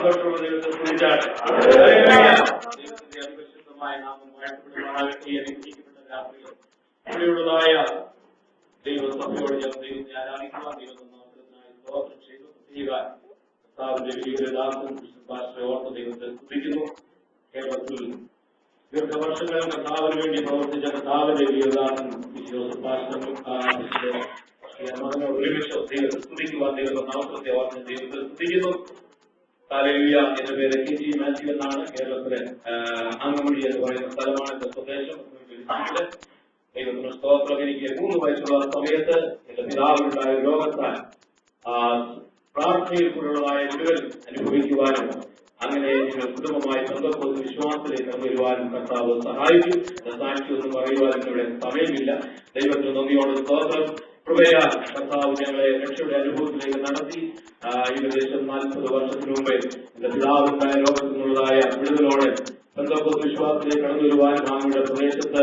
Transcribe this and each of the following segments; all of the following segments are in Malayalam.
സന്തോഷമുള്ള ദൈവത്തെ സ്തുതിച്ചാട്ടെ. അതിപരിശുദ്ധമായ നാമം വാഴ്ത്തപ്പെടുമാറാകട്ടെ. അനുഗ്രഹിക്കപ്പെട്ട രാത്രിയിൽ ഇവിടെയുള്ളതായ ദൈവസഭയോട് ഞാൻ ദൈവത്തെ ആരാധിക്കുവാൻ ദൈവനാമത്തിനായി സ്തോത്രം ചെയ്തു ചെയ്യുവാൻ കർത്താവിന്റെ വീരദാസൻ പാസ്റ്ററെ ഓർത്ത് ദൈവത്തെ സ്തുതിക്കുന്നു. കേരളത്തിൽ ദീർഘവർഷങ്ങൾ കർത്താവിന് വേണ്ടി പ്രവർത്തിച്ച കർത്താവിന്റെ വീരദാസൻ ഒരുമിച്ച് ദൈവത്തെ സ്തുതിക്കുവാൻ ദൈവനാമത്തെ ഓർത്ത് ദൈവത്തെ സ്തുതിക്കുന്നു. ഹല്ലേലൂയ. എന്റെ പേര് KG മാത്യു എന്നാണ്. കേരളത്തിലെ അങ്കമണി എന്ന് പറയുന്ന സ്ഥലമാണ് എന്റെ സ്വദേശം. ദൈവത്തിന് സ്തോത്രം. എനിക്ക് 3 വയസ്സുള്ള സമയത്ത് എന്റെ പിതാവിനുണ്ടായ രോഗത്താൽ പ്രാർത്ഥനയിൽ കൂടെയുള്ളതായ വിടുതൽ അനുഭവിക്കുവാനും അങ്ങനെ നിങ്ങൾ കുടുംബമായി സ്വന്തം വിശ്വാസത്തിലേക്ക് കടന്നുവരുവാനും കർത്താവ് സഹായിച്ചു. സാക്ഷിയൊന്നും പറയുവാനും ഇവിടെ സമയമില്ല. ദൈവത്തിന് നന്ദിയോട് സ്തോത്രം. കൃപയാൽ കർത്താവ് ഞങ്ങളെ രക്ഷയുടെ അനുഭവത്തിലേക്ക് നടത്തി. ഏകദേശം 40 വർഷത്തിനു മുമ്പേ എന്റെ പിതാവിനുണ്ടായ രോഗത്തിൽ നിന്നുള്ളതായ വിടുതലോടെ സ്വന്തം വിശ്വാസത്തിലേക്ക് കടന്നുവരുവാനും നമ്മുടെ പ്രദേശത്ത്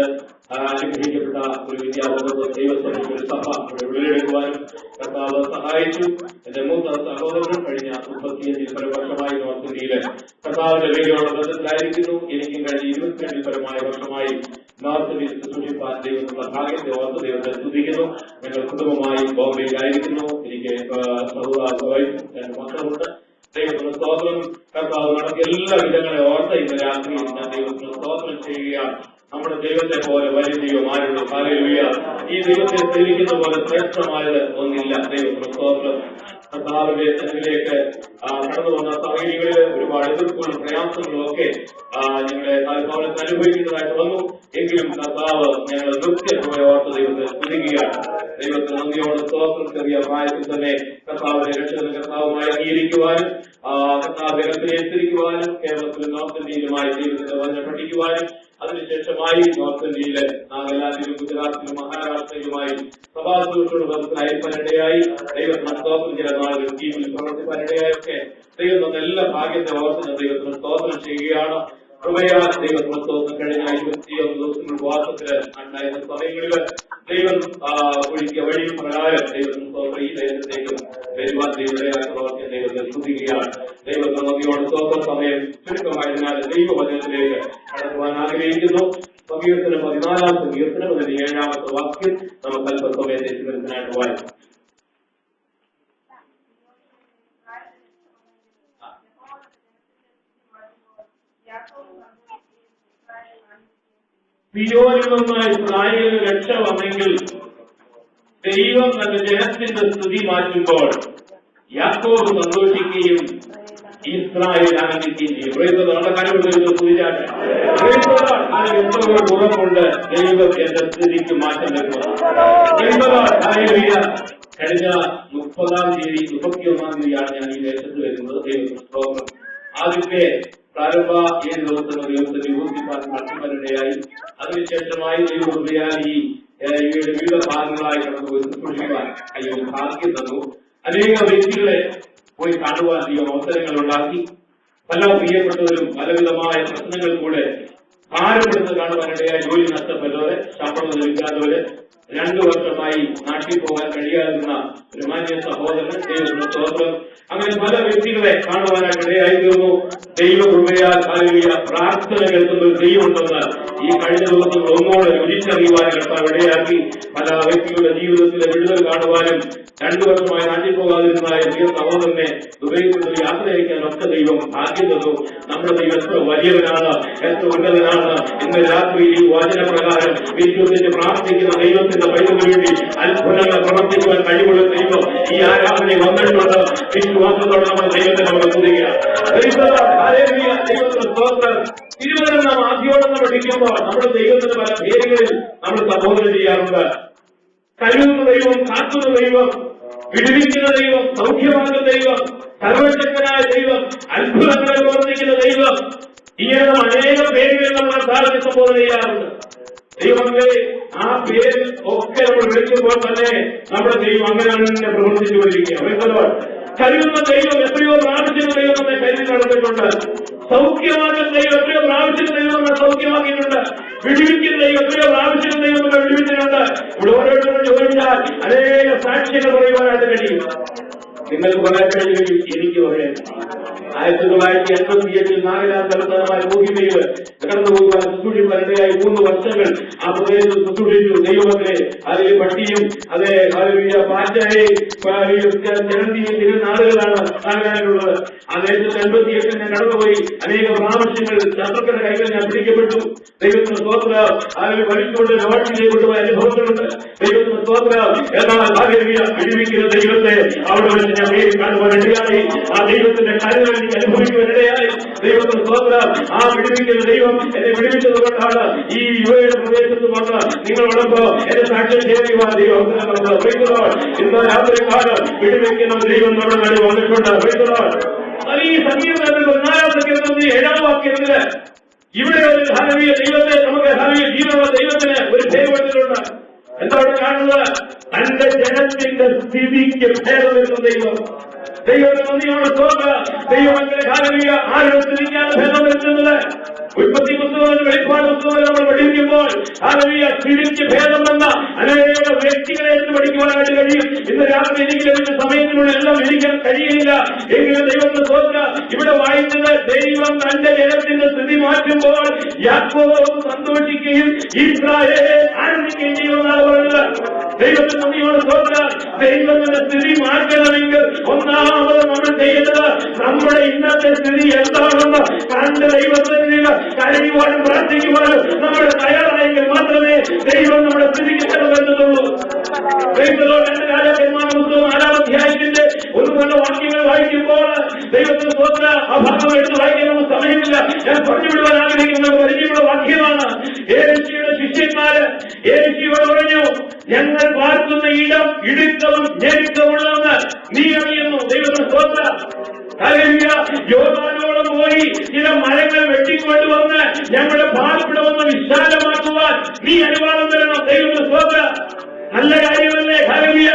അനുഗ്രഹിക്കപ്പെട്ട ഒരു വിദ്യാഭ്യാസ ദൈവസഭയുടെ ഒരു സഭ വിടുതലെടുക്കുവാനും കർത്താവ് സഹായിച്ചു. എന്റെ മൂത്ത സഹോദരനും കഴിഞ്ഞ 35 വർഷമായി നോർത്ത് ഇന്ത്യയിലെ കർത്താവിന്റെ വേദിയോട് ബന്ധത്തിലായിരിക്കുന്നു. എനിക്കും കഴിഞ്ഞ 22 പരമായ വർഷമായി നോർത്ത് ഇന്ത്യയിൽ ശുശ്രൂഷിപ്പാൻ ദൈവത്തിനുള്ള ഭാഗ്യത്തെ ഓർത്ത് ദൈവത്തെ സ്തുതിക്കുന്നു. ഞങ്ങൾ കുടുംബമായി ബോംബെയിലായിരിക്കുന്നു. എനിക്ക് മക്കളുണ്ട്. ദൈവത്തിന് സ്തോത്രം. കർത്താവ് നടത്തിയ എല്ലാ വിധങ്ങളെ ഓർത്ത് ഇന്ന് രാത്രിയിൽ ഞാൻ ദൈവത്തിന് സ്തോത്രം ചെയ്യുകയാണ്. നമ്മുടെ ദൈവത്തെ പോലെ വലിയ ദൈവം ആരുള്ളൂ. ഹല്ലേലൂയ. ഈ ദൈവത്തെ സേവിക്കുന്ന പോലെ ശ്രേഷ്ഠമായത് ഒന്നില്ല. ദൈവത്തിന് സ്തോത്രം. കർത്താവിന്റെ സന്നിധിയിലേക്ക് കടന്നു വന്ന സാഹചര്യങ്ങളിൽ ഒരുപാട് എതിർപ്പുകളും പ്രയാസങ്ങളും ഒക്കെ ഞങ്ങളെ ഭവനത്തിൽ അനുഭവിക്കുന്നതായിട്ട് വന്നു. എങ്കിലും കർത്താവ് ഞങ്ങൾ കൃത്യമായ ഓർത്ത് ദൈവത്തെ സ്തുതിക്കുകയാണ്. ദൈവത്തിന് നന്ദിയോട് സ്തോത്രം. ചെറിയ പ്രായത്തിൽ തന്നെ കർത്താവിനെ രക്ഷകനും കർത്താവുമായി അംഗീകരിക്കുവാനും കർത്താവിനെ അനുസരിക്കുവാനും കേരളത്തിലും നോർത്ത് ഇന്ത്യയിലുമായി ദൈവത്തിന്റെ വചനം പഠിക്കുവാനും അതിനുശേഷമായി നോർത്ത് ഇന്ത്യയിലെ നാഗാലാൻഡിലും ഗുജറാത്തിലും മഹാരാഷ്ട്രയിലുമായി സഭാസുഹൃത്തുക്കളുടെ ബന്ധത്തിലായിരിക്കാനിടയായി. ദൈവത്തിന് സ്തോത്രം. ചില നാളുകൾ ടീമിൽ പ്രവർത്തിക്കാനിടയായൊക്കെ ദൈവം തന്ന എല്ലാ ഭാഗ്യത്തെ ഓർത്ത് ദൈവത്തിന് സ്തോത്രം ചെയ്യുകയാണ്. കൃപയാൽ ദൈവത്തിന് സ്തോത്രം. കഴിഞ്ഞ 21 ദിവസങ്ങൾ ഉപവാസത്തില് ഉണ്ടായിരുന്ന സമയങ്ങളിൽ ദൈവം ഒഴുക്കിയ വഴി പ്രകാരം ദൈവത്തിന് സ്തോത്രം ഈ ദേശത്തേക്കും വരുവാൻ ദൈവത്തെ പ്രവർത്തിക്കാൻ ദൈവത്തെ സ്തുതിക്കുകയാണ്. ദൈവത്തിന് നന്ദിയോട് സ്തോത്രം. സമയം ചുരുക്കമായതിനാൽ ദൈവവചനത്തിലേക്ക് കടക്കുവാൻ ആഗ്രഹിക്കുന്നു. സങ്കീർത്തനം 14-ാം സങ്കീർത്തനം അതിന്റെ 7-ാമത്തെ വാക്യം നമുക്ക് അല്പസമയത്തെ ചിന്തനത്തിനായിട്ട് വായിക്കാം. സിയോനിൽ നിന്ന് ഇസ്രായേലിന് രക്ഷ വന്നെങ്കിൽ ദൈവം തന്റെ ജനത്തിന്റെ സ്തുതി മാറ്റുമ്പോൾ യാക്കോബ് സന്തോഷിക്കുകയും ഇസ്രായേൽ ആനന്ദിക്കുകയും ചെയ്യും. നമ്മുടെ കാര്യങ്ങൾ സ്തുതിച്ചാട്ടെ. ഉറപ്പുണ്ട് ദൈവം എന്റെ സ്ഥിതിക്ക് മാറ്റം വരുന്നത്. കഴിഞ്ഞ 30-ാം തീയതി 31-ാം തീയതിയാണ് ഞാൻ ഈ ദേശത്ത് വരുന്നത്. ദൈവത്തിന് സ്തോത്രം. ആദ്യത്തെ പ്രാരംഭ 7 ദിവസങ്ങൾ ദൈവത്തെ വിഭൂതിപ്പാൻ നടത്തുവാനിടയായി. അതിനുശേഷമായി ദൈവകൃപയാൽ ഈ വിവിധ ഭാഗങ്ങളായി കടന്നുപോയി ശുശ്രൂഷിക്കുവാൻ അയ്യോ ഭാഗ്യം തന്നു. അനേക വ്യക്തികളെ പോയി കാണുവാൻ ദൈവം അവസരങ്ങൾ ഉണ്ടാക്കി. പല പ്രിയപ്പെട്ടവരും പലവിധമായ പ്രശ്നങ്ങൾ കൂടെ ഭാരപ്പെടുന്നത് കാണുവാനിടയായി. ജോലി നഷ്ടപ്പെട്ടവരെ, ശമ്പളം ലഭിക്കാത്തവര്, 2 വർഷമായി നാട്ടിൽ പോകാൻ കഴിയാതിരുന്ന ഒരു മാന്യ സഹോദരൻ ദൈവത്തിന് സ്തോത്രം. അങ്ങനെ പല വ്യക്തികളെ കാണുവാനായിട്ടിടയായി തീർന്നു. ദൈവകൃപയാൽ ഹല്ലേലൂയ. പ്രാർത്ഥന കേൾക്കുന്ന ഒരു ദൈവമുണ്ടെന്ന് ഈ കഴിഞ്ഞ ദിവസങ്ങൾ ഒന്നോടെ രുചിച്ചറിയുവാൻ കർത്താവ് ഇടയാക്കി. പല വ്യക്തികളുടെ ജീവിതത്തിലെ വിടുതൽ കാണുവാനും 2 വർഷമായി നാട്ടിൽ പോകാതിരുന്ന പ്രിയ സഹോദരനെ ദുബൈയിൽ നിന്ന് യാത്ര അയക്കാനൊക്കെ ദൈവം ഭാഗ്യം തന്നു. നമ്മുടെ ദൈവം എത്ര വലിയവനാണ്, എത്ര ഉന്നതനാണ്. ഇന്ന് രാത്രി ഈ വചനപ്രകാരം വിശ്വസിച്ച് പ്രാർത്ഥിക്കുന്ന ദൈവത്തിന്റെ പൈതൃകത്തിന് വേണ്ടി അത്ഭുതങ്ങൾ പ്രവർത്തിക്കുവാൻ കഴിവുള്ള ദൈവം ഈ ആരാധന വന്നിട്ടുണ്ട്. വിശ്വാസത്തോടെ നമ്മുടെ ദൈവത്തെ നമ്മൾ സ്തുതിക്കുകയാണ്. ദൈവത്തിന്റെ സ്തോത്രം. തിരുവചനം നാം ആദ്യോടെ പഠിക്കുമ്പോൾ നമ്മുടെ ദൈവത്തിന്റെ പല പേരുകളിൽ നമ്മൾ സംബോധന ചെയ്യാറുണ്ട്. കഴിവുന്ന ദൈവം, കാക്കുന്ന ദൈവം, വിടുവിക്കുന്ന ദൈവം, സൗഖ്യമാക്കുന്ന ദൈവം, സർവശക്തനായ ദൈവം, അത്ഭുതങ്ങളെ പ്രവർത്തിക്കുന്ന ദൈവം. ഇങ്ങനെ അനേകം പേരുകൾ നമ്മൾ ധാരണ സംബോധന ചെയ്യാറുണ്ട്. ദൈവങ്ങളെ ആ പേരിൽ ഒക്കെ നമ്മൾ വിളിക്കുമ്പോൾ തന്നെ നമ്മുടെ ദൈവം അങ്ങനെ തന്നെ പ്രവർത്തിച്ചുകൊണ്ടിരിക്കുക. കഴിയുന്ന ദൈവം എത്രയോ പ്രാവശ്യം ദൈവം നമ്മെ കരുതി നടത്തിയിട്ടുണ്ട്. സൗഖ്യമാക്കുന്ന ദൈവം എത്രയോ പ്രാവശ്യം ദൈവം നമ്മളെ സൗഖ്യമാക്കിയിട്ടുണ്ട്. വിടുവിക്കുന്ന ദൈവം എത്രയോ പ്രാവശ്യം ദൈവം നമ്മളെ വിടുവിച്ചിട്ടുണ്ട്. ഇവിടെ ഓരോരുത്തരും ചോദിച്ചാൽ അനേക സാക്ഷ്യങ്ങൾ പറയുവാനായിട്ട് കഴിയും. നിങ്ങൾക്ക് പറയാൻ കഴിയുമെങ്കിൽ എനിക്ക് പറയാൻ 1988 നാഗലാ തലസ്ഥാനമായ കോഹിമയിൽ കടന്നുപോകുവാൻ ശുശ്രൂഷിക്കാനിടയായി 3 വർഷങ്ങൾ ആ പ്രദേശത്ത് ശുശ്രൂഷിച്ചു. ദൈവമേ അതിൽ പട്ടിയും അതേ പാറ്റയെ ചിരന്തിയും തിരുനാളുകളാണ് നാഗലാൻഡിലുള്ളത്. ആ ദേശത്ത് 88 ഞാൻ കടന്നുപോയി. അനേക പ്രാവശ്യങ്ങൾ ശത്രുക്കളുടെ കൈകൾ ഞാൻ പിടിക്കപ്പെട്ടു. ദൈവത്തിന് സ്തോത്രം. അതിൽ വലിച്ചുകൊണ്ട് ലോഡ്ജിലേക്ക് കൊണ്ടുപോയ അനുഭവങ്ങളുണ്ട്. ദൈവത്തിന് സ്തോത്രം. എന്നാൽ വിടുവിക്കുന്ന ദൈവത്തെ അവിടെ വെച്ച് ഞാൻ നേരിൽ കാണുവാനിടയായി. ആ ദൈവത്തിന്റെ കാര്യങ്ങൾ എനിക്ക് അനുഭവിക്കുവാനിടയായി. ദൈവത്തിന് സ്തോത്രം. ആ വിടുവിക്കുന്ന ദൈവം എന്നെ വിടുവിച്ചത് കൊണ്ടാണ് ഈ യുവയുടെ പ്രദേശത്ത് വന്ന് നിങ്ങളോടൊപ്പം എന്റെ സാക്ഷ്യം ചെയ്യുവാൻ ദൈവം ഇന്ന് രാത്രി കാലം വിടുവിക്കുന്ന ദൈവം നമ്മുടെ നടുവിൽ വന്നിട്ടുണ്ട്. ഈ സംഗീതത്തിൽ 7-ാം വാക്യത്തില് ഇവിടെ ഒരു ധാർമ്മിക ദൈവത്തെ നമുക്ക് ധാർമ്മിക ജീവനുള്ള ദൈവത്തിന് ഒരു ദൈവത്തിലുണ്ട്. എന്താണ് കാണുന്നത്? തന്റെ ജനത്തിന്റെ സ്ഥിതിക്ക് ഭേദം വരുന്ന ദൈവം. ദൈവത്തെ നന്ദിയോടെ തോന്നുക. ദൈവത്തിന്റെ ധാർമ്മിക ആരുടെ സ്ഥിതിക്കാണ് ഭേദം വരുത്തുന്നത്? ഉൽപ്പത്തി പുസ്തകം വെളിപ്പാട് പുസ്തകം നമ്മൾ പഠിക്കുമ്പോൾ ധാർമ്മിക സ്ഥിതിക്ക് ഭേദം വന്ന അനേക വ്യക്തികളെ എടുത്ത് പഠിക്കുവാനായിട്ട് കഴിയും. ഇന്ന് രാത്രി എനിക്ക് ലഭിച്ച സമയത്തിലൂടെ എല്ലാം ഇരിക്കാൻ കഴിയില്ല. എങ്കിലും ദൈവത്തെ തോന്നുക. ഇവിടെ വായിച്ചത് ദൈവം തന്റെ ജനത്തിന്റെ സ്ഥിതി മാറ്റുമ്പോൾ യാക്കോബ് സന്തോഷിക്കുകയും ഇസ്രായേൽ ആനന്ദിക്കുകയും ചെയ്യുമെന്നാണ് പറയുന്നത്. ദൈവത്തിന് നന്ദിയോടെ തോന്നുക. ദൈവത്തിന്റെ സ്ഥിതി മാറ്റണമെങ്കിൽ ഒന്നാമത് നമ്മൾ ചെയ്യേണ്ടത് നമ്മുടെ ഇന്നത്തെ സ്ഥിതി എന്താണെന്ന് കണ്ട് ദൈവത്തിന് കരയുവാനും പ്രാർത്ഥിക്കുവാനും നമ്മൾ തയ്യാറായെങ്കിൽ മാത്രമേ ദൈവം നമ്മുടെ സ്ഥിതിക്ക് വരുന്നുള്ളൂ. രണ്ട് രാജാക്കന്മാരുടെ പുസ്തകം 4-ാം അധ്യായത്തിന്റെ 1-2 വാക്യങ്ങൾ വായിക്കുമ്പോൾ ദൈവത്തിന് തോന്നുക. ആ ഭാഗം എടുത്ത് വായിക്കാൻ സമയമില്ല. ഞാൻ പറഞ്ഞുവിടുവാൻ ആഗ്രഹിക്കുന്ന പരിചയമുള്ള വാക്യമാണ്. യേശുയുടെ ശിഷ്യന്മാര് യേശുവോട് പറഞ്ഞു, ഞങ്ങൾ പാർക്കുന്ന ഇടം ഇടുക്കവും ഞെരുക്കമുള്ളതെന്ന് നീ അറിയുന്നു. ദൈവത്തിന് തോന്നുക. യോർദാനോളം പോയി ചില മരങ്ങൾ വെട്ടിക്കൊണ്ടുവന്ന് ഞങ്ങളുടെ പാർപ്പിടമെന്ന് വിശാലമാക്കുവാൻ നീ അനുവാദം തരണം. ദൈവത്തിന് തോന്നുക. നല്ല കാര്യമല്ലേ? ഹല്ലേലൂയ.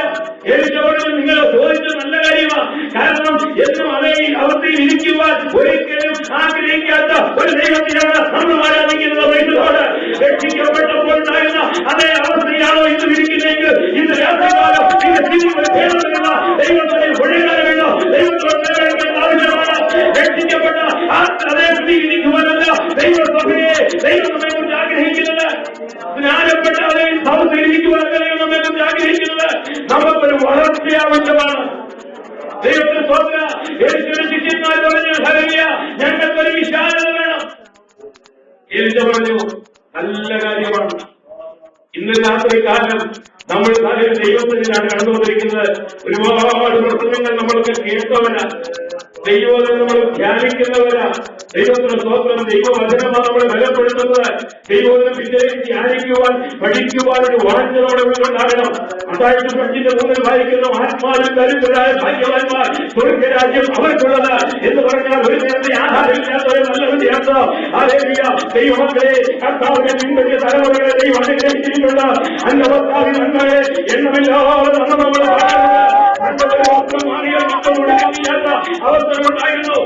യേശുവോട് നിങ്ങൾ ചോദിച്ചത് നല്ല കാര്യമാണ്. കാരണം എന്നും അതേ അവസ്ഥയിൽ ഇരിക്കുവാൻ ഒരിക്കലും ആഗ്രഹിക്കാത്ത ഒരു ദൈവത്തിനാണ് നമ്മൾ ആരാധിക്കുന്നത്. ദൈവത്തോട് രക്ഷിക്കപ്പെട്ടപ്പോൾ ഉണ്ടായിരുന്ന അതേ അവസ്ഥയാണോ ഇന്ന് ഇരിക്കുന്നെങ്കിൽ ഇന്ന് രാത്രികാലം ദൈവത്തിന്റെ ഒഴികാലമില്ല. ദൈവത്തോട് ആവശ്യമാണ്. രക്ഷിക്കപ്പെട്ട അതേ സ്ഥിതി ഇരിക്കുവാനല്ല ദൈവസഭയെ ദൈവം നമ്മെ കുറിച്ച് ആഗ്രഹിക്കുന്നത്. ജ്ഞാനപ്പെട്ട അതേ അവസ്ഥയിൽ ഇരിക്കുവാനല്ല ദൈവം നമ്മെ കുറിച്ച് ആഗ്രഹിക്കുന്നത്. നമുക്കൊരു വളർച്ച ആവശ്യമാണ്. ദൈവത്തിന് സ്വന്തം യേശുവിന്റെ ശിഷ്യന്മാർ പറഞ്ഞു, ഹല്ലേലൂയ, ഞങ്ങൾക്കൊരു വിശാലത വേണം. യേശു പറഞ്ഞു, നല്ല കാര്യമാണ്. ഇന്ന് രാത്രി കാലം നമ്മൾ ദൈവത്തിനാണ് കണ്ടുകൊണ്ടിരിക്കുന്നത്. ഒരുപാട് പ്രശ്നങ്ങൾ നമ്മൾക്ക് കേട്ടവരാ, ദൈവത്തെ നമ്മൾ ധ്യാനിക്കുന്നവരാ. ദൈവത്തിന് സ്തോത്രം. ദൈവവചനമാണ് നമ്മളെ ബലപ്പെടുത്തുന്നത്. ദൈവത്തിനെ വിജയം ധ്യാനിക്കുവാൻ പഠിക്കുവാൻ ഒരു വാഞ്ച നമ്മുടെ മുന്നിലുണ്ടാകണം. അതായത് 5-3 വായിക്കുന്ന ആത്മാവിൽ ദരിദ്രരായ ഭാഗ്യവാന്മാർ സ്വർഗ്ഗരാജ്യം അവർക്കുള്ളത് എന്ന് പറഞ്ഞാൽ ഒരു നേരത്തെ ആധാരമില്ലാത്ത ഒരു നല്ല വിദ്യാർത്ഥ ഹല്ലേലൂയ. ദൈവമക്കളെ കർത്താവിനെ പിൻപറ്റിയ തലമുറകളെ ദൈവം അനുഗ്രഹിച്ചിട്ടുണ്ട്. അന്നവത്താവിൽ നന്മയെ എണ്ണമില്ലാതെ നമ്മൾ അവസ്ഥകളുണ്ടായിരുന്നു.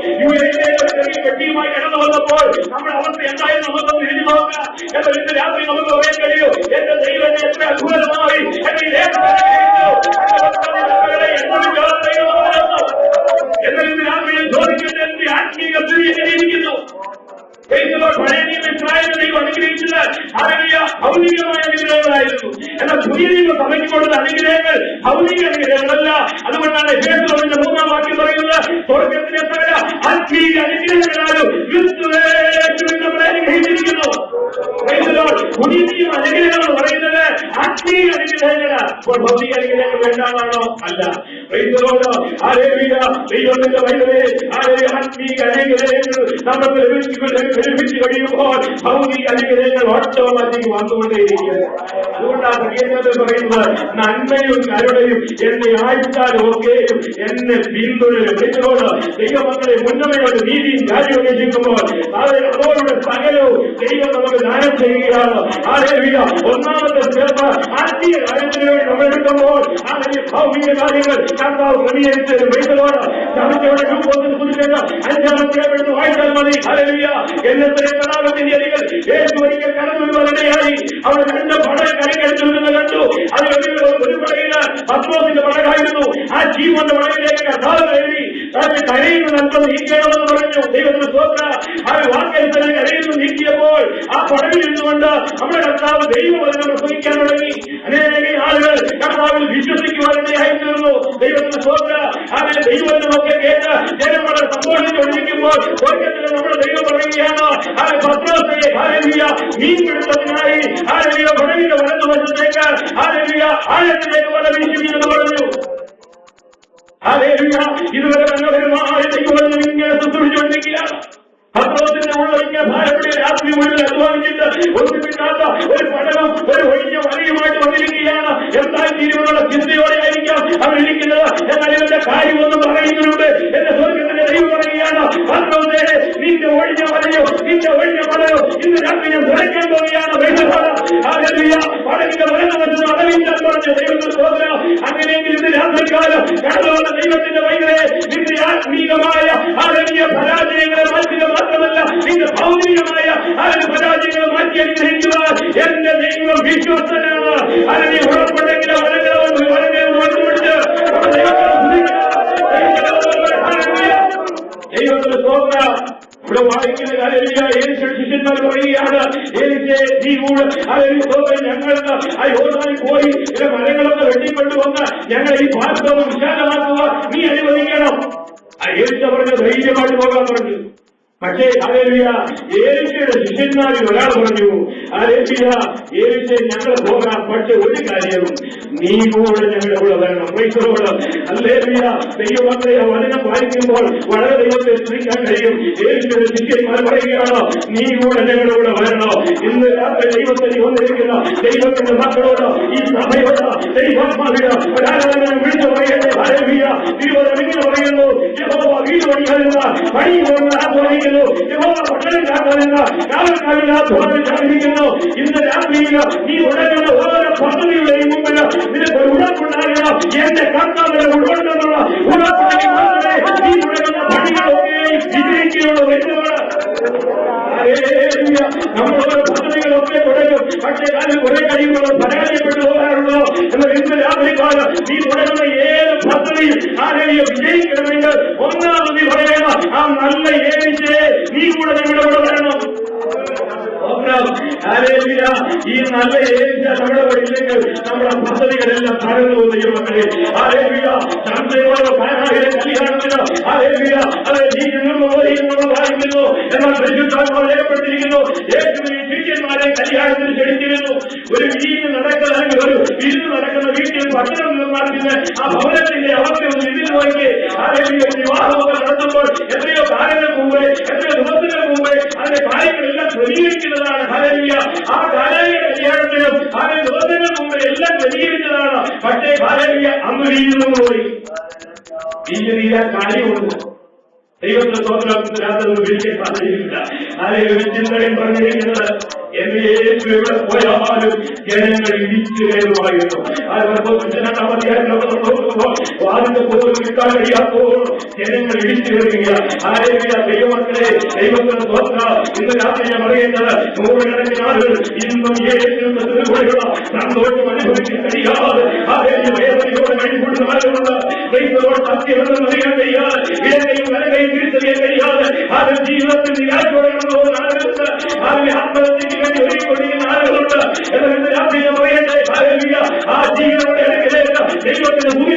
കെട്ടിയുമായി കടന്നു വന്നപ്പോൾ നമ്മുടെ അവസ്ഥ എന്തായിരുന്നു നമുക്ക് തിരിഞ്ഞു നോക്കുക. എന്നാൽ ഇന്ന് രാത്രി നമുക്ക് പറയാൻ കഴിയൂ, എന്റെ ദൈവത്തെ എത്ര അത്ഭുതമായി എന്നാൽ ഇന്ന് രാത്രി ചോദിക്കുന്നത് എന്റെ ആത്മീക സ്ഥിതി എങ്ങനെയിരിക്കുന്നു? പഴയ നിയമം ദൈവം അനുഗ്രഹിച്ചത് ഭൗതികമായ അനുഗ്രഹങ്ങളായിരുന്നു. എന്നാൽ പുതിയ നിയമ സഭയ്ക്ക് കൊടുത്ത അനുഗ്രഹങ്ങൾ ഭൗതിക അനുഗ്രഹങ്ങളല്ല. അതുകൊണ്ടാണ് എഫേസ്യർ 3-ാം വാക്യം പറയുന്നത്, സ്വർഗ്ഗത്തിലെ സകല ആത്മീയ അനുഗ്രഹങ്ങളാലും ക്രിസ്തുവിൽ നമ്മളെ അനുഗ്രഹിച്ചിരിക്കുന്നു. പുതിയ നിയമ അനുഗ്രഹങ്ങൾ പറയുന്നത് ആത്മീയ അനുഗ്രഹങ്ങളാണ്. അപ്പോൾ ഭൗതിക അനുഗ്രഹങ്ങൾ വേണ്ടാമാണോ? അല്ല. ദൈവത്തിന്റെ വൈദ്യുതി ആത്മീക അനുഗ്രഹങ്ങൾ നമുക്ക് ലഭിച്ചു കഴിയുമ്പോൾ ഭൗതിക അനുഗ്രഹങ്ങൾ ഓട്ടോമാറ്റിക് വന്നുകൊണ്ടേയിരിക്കുന്നത്. അതുകൊണ്ടാണ് പ്രിയപ്പെട്ടവർ പറയുന്നത്, നന്മയും കരുണയും എന്നെ ആഴ്ചാലൊക്കെയും എന്നെ പിന്തുടരും. ദൈവമക്കളെ മുന്നമയോട് നീതിയും കാര്യവും അന്വേഷിക്കുമ്പോൾ അതോടുകൂടെ സകലവും ദൈവം നമുക്ക് ദാനം ചെയ്യുകയാണ്. ഒന്നാമത്തെ സ്റ്റെപ്പ് ആത്മീയ കാര്യത്തിന് വേണ്ടി നമ്മളെടുക്കുമ്പോൾ അതിന് ഭൗതിക കാര്യങ്ങൾ കർത്താവ് ക്രമീകരിച്ചത് വൈദ്യോട് ചർച്ചയുടെ രൂപത്തിന് കുറിച്ചത് 5-ാമത്തെ വായിച്ചാൽ മതി. ഹല്ലേലൂയ. എന്നത്തെ കഥാപത്തിന്റെ അരികൾ യേശു ഒരിക്കൽ കടന്നു വരുവാനിടയായി. അവിടെ 2 പടയക്കാർ കരക്കെടുത്തു നിന്ന് കണ്ടു. അത് ഒരു പടയില് പത്രോസിന്റെ പടകായിരുന്നു. ആ ജീവന്റെ പടയിലേക്ക് കർത്താവ് കയറി അതിന് കരയുന്ന അല്പം നീക്കണമെന്ന് പറഞ്ഞു. ദൈവത്തിന് സ്തോത്രം. ആ വാക്കനുസരിച്ച് കരയുന്നു നീക്കിയപ്പോൾ ആ പടവിൽ നിന്നുകൊണ്ട് നമ്മുടെ കർത്താവ് ദൈവവചനം പ്രസംഗിക്കാൻ തുടങ്ങി. അനേക ആളുകൾ കർത്താവിൽ വിശ്വസിക്കുവാനിടയായി തീർന്നു. ദൈവത്തിന് സ്തോത്രം. അങ്ങനെ ദൈവവചനമൊക്കെ കേട്ട് ജനം വളരെ സന്തോഷിച്ചുകൊണ്ടിരിക്കുമ്പോൾ സ്വർഗ്ഗത്തിൽ നമ്മുടെ ദൈവം പറയുകയാണ്, ആ പത്രോസേ മീൻ പിടുത്തത്തിനായി പടവിന്റെ വലതുവശത്തേക്ക് ആഴത്തിലേക്ക് വല വീശിയെന്ന് പറഞ്ഞു. ഇതുവരെ മനോഹരമായ ദൈവവചനം ഇങ്ങനെ ശുശ്രൂഷിച്ചുകൊണ്ടിരിക്കുകയാണ്. പത്രോസിന്റെ ഉള്ളൊഴിഞ്ഞ ഭാരപ്പെടെ രാത്രി മുഴുവൻ അധ്വാനിച്ചിട്ട് ഒന്നും കിട്ടാത്ത ഒരു പഠനം ഒരു ഒഴിഞ്ഞ വലയുമായിട്ട് വന്നിരിക്കുകയാണ്. എന്തായി തീരുമാനമുള്ള ചിന്തയോടെ ആയിരിക്കാം അവരിയ്ക്കുന്നത്. എന്നാൽ ഇവന്റെ കാര്യമൊന്നും പറയുന്നതിനുണ്ട് എന്റെ സ്വർഗ്ഗത്തിന്റെ ദൈവം പറയുകയാണ്, പത്രോസേ നിന്റെ ഒഴിഞ്ഞ വലയോ നിന്റെ ഒഴിഞ്ഞ പടയോ ഇന്ന് രാത്രി ഞാൻ തുറയ്ക്കാൻ പോവുകയാണ്. പടവിന്റെ വലതുവശത്ത് അടവിക്കാൻ പറഞ്ഞു. ദൈവത്തിന്റെ സ്തോത്രം. അങ്ങനെയെങ്കിൽ ഇന്ന് രാത്രിക്കാലം കടലോടെ ദൈവത്തിന്റെ വൈകരെ നിന്റെ ആത്മീകമായ ആരോഗ്യ പരാജയങ്ങളെ മാറ്റുക മാത്രമല്ല നിന്റെ ഭൗതികമായ പരാജയങ്ങളെ മാറ്റി അനുഗ്രഹിക്കുവാൻ എന്റെ ദൈവം വിശ്വസ്തനാണ്. അതിനെ ഉറപ്പുണ്ടെങ്കിൽ ദൈവത്തിന്റെ സ്തോത്രം. ഇവിടെ വായിക്കുന്ന ശിഷ്യന്മാർ പറയുകയാണ്, നീ കൂടെ ഞങ്ങൾക്ക് ആ യോർദാനിൽ പോയി ചില മരങ്ങളൊക്കെ വെട്ടിക്കൊണ്ടുവന്ന് ഞങ്ങൾ ഈ പാർശ്വം വിശാലമാക്കുക നീ അനുവദിക്കണം. ആ ഏലിശ പറഞ്ഞു ധൈര്യമായിട്ട് പോകാൻ പറഞ്ഞു. പക്ഷേ ഏലിശയുടെ ശിഷ്യന്മാരിൽ ഒരാൾ പറഞ്ഞു, ഏലിശ ഞങ്ങൾ പോകാം, പക്ഷെ ഒരു കാര്യം നീ കൂടെ ഞങ്ങളുടെ കൂടെ വരണം. പൈസയോട് അല്ലേലിയ ദൈവമക്കളെ വചനം വായിക്കുമ്പോൾ വളരെ ദൈവത്തെ സ്തുതിക്കാൻ കഴിയും. ഏലിശയുടെ ശിഷ്യന്മാർ പറയുകയാണോ നീ കൂടെ ഞങ്ങളുടെ കൂടെ വരണോ. ഇന്ന് രാത്രി ദൈവത്തെ വന്നിരിക്കുന്ന ദൈവത്തിന്റെ മക്കളോട് ഈ സഭയോട് ദൈവാത്മാവിന് ഒരാരാധന വിളിച്ചു പറയട്ടെ. തിരുവനന്തപുരം ഇങ്ങനെ പറയുന്നു, യഹോവ വീട് പണികളുന്ന പണി ആധ്വാനിക്കുന്നു, യഹോവ പട്ടണം കാക്കുന്നുന്ന കാവൽക്കാരിൽ ആധ്വാനിക്കുന്നു. ഇന്ന് രാത്രിയിൽ നീ ഉടനെ ഓരോ പദ്ധതിയുടെയും മുമ്പിൽ നിനക്ക് ഒരു ഉടമ്പുണ്ടാകണം. എന്റെ കർത്താവിനെ ഉടമ്പെന്നുള്ള ഉടമ്പുണ്ടെങ്കിൽ മാത്രമേ നീ തുടങ്ങുന്ന പണികളൊക്കെ വിജയിക്കുകയുള്ളൂ. നമ്മളോരോ പദ്ധതികളൊക്കെ തുടങ്ങും, പക്ഷേ കാലം കുറെ കഴിയുമ്പോൾ പരാജയപ്പെട്ടു പോകാറുള്ളൂ. എന്നാൽ ഇന്ന് രാത്രിക്കാലം നീ തുടങ്ങുന്ന ഏത് പദ്ധതിയും ആരെയും വിജയിക്കണമെങ്കിൽ ഒന്നാമത് പറയണം, ആ നല്ല ഏലിശയെ നീ കൂടെ ഞങ്ങളുടെ കൂടെ വരണം. ഈ നല്ല ഏലിശ നമ്മുടെ വഴിയിലേക്ക് നമ്മുടെ പദ്ധതികളെല്ലാം തകർന്നു പോകുന്ന മക്കളെ. സംശയങ്ങളോ കാരണാകിലെ കല്യാണത്തിന് വായിക്കുന്നു. എന്നാൽ പരിശുദ്ധാത്മാവ് രേഖപ്പെടുത്തിയിരിക്കുന്നു, ഏറ്റവും ശിഷ്യന്മാരെ കല്യാണത്തിന് ക്ഷണിച്ചിരുന്നു. ഒരു വീട് നടക്കുന്ന അല്ലെങ്കിൽ ഒരു വിരുന്ന് നടക്കുന്ന വീട്ടിൽ ഭക്ഷണം നടക്കുന്ന ആ ഭവനത്തിന്റെ അവസ്ഥ ഒന്ന് ഇതിൽ നോക്കി. വിവാഹമൊക്കെ നടത്തുമ്പോൾ എത്രയോ കാലങ്ങൾക്ക് മുമ്പേ എത്രയോ ദിവസങ്ങൾക്ക് മുമ്പേ അതിന്റെ കാര്യങ്ങളെല്ലാം ക്രമീകരിക്കുന്നതാണ്. ആ കാലയുടെ കല്യാണത്തിനും അതിന് ദിവസങ്ങൾക്ക് മുമ്പേ എല്ലാം ക്രമീകരിച്ചതാണ്. പക്ഷേ അന്ന് വീഴുന്നു പോയി. വീഴ്ച കാര്യമുണ്ട്. ദൈവത്തിന്റെ സ്തോത്രത്തിന് വിളിക്കാൻ സാധിക്കില്ല. ചിന്തയും പറഞ്ഞിരിക്കുന്നത് എന്റെ യേശു എവിടെ പോയാലും ജനങ്ങൾ ഇടിച്ചു കയറുമായിരുന്നു. വാതിന്റെ പോലും കിട്ടാൻ കഴിയാത്തോളം ജനങ്ങൾ ഇടിച്ചു കയറുകയാണ്. ദൈവമക്കളെ ദൈവത്തിന്റെ സ്തോത്രം. ഇന്ന് രാത്രി ഞാൻ പറയുന്നത് നൂറുകണക്കിന് ആളുകൾ ഇന്നും യേശുവിന്റെ തിരുവഴിയുള്ള സന്തോഷം അനുഭവിക്കാൻ കഴിയാതെ വേദനയോടെ കഴിവുകൊടുന്ന ആളുകളുണ്ട്. ദൈവത്തോട് സത്യമെന്ന് അറിയാൻ കഴിയാതെ ഇടകയും വലകയും തിരിച്ചറിയാൻ കഴിയാതെ അത് ജീവിതത്തിൽ നിരാശയോടെ പോകുന്ന ആളുകളുണ്ട്. അതിനെ ആത്മഹത്യക്ക് വേണ്ടി ഒരുക്കൊണ്ടിരിക്കുന്ന ആളുകളുണ്ട്. എന്നാൽ ഇന്ന് രാത്രി ഞാൻ പറയട്ടെ, ആ ജീവിതങ്ങളുടെ ഇടയ്ക്കിലേക്ക് ദൈവത്തിന്റെ ഭൂമി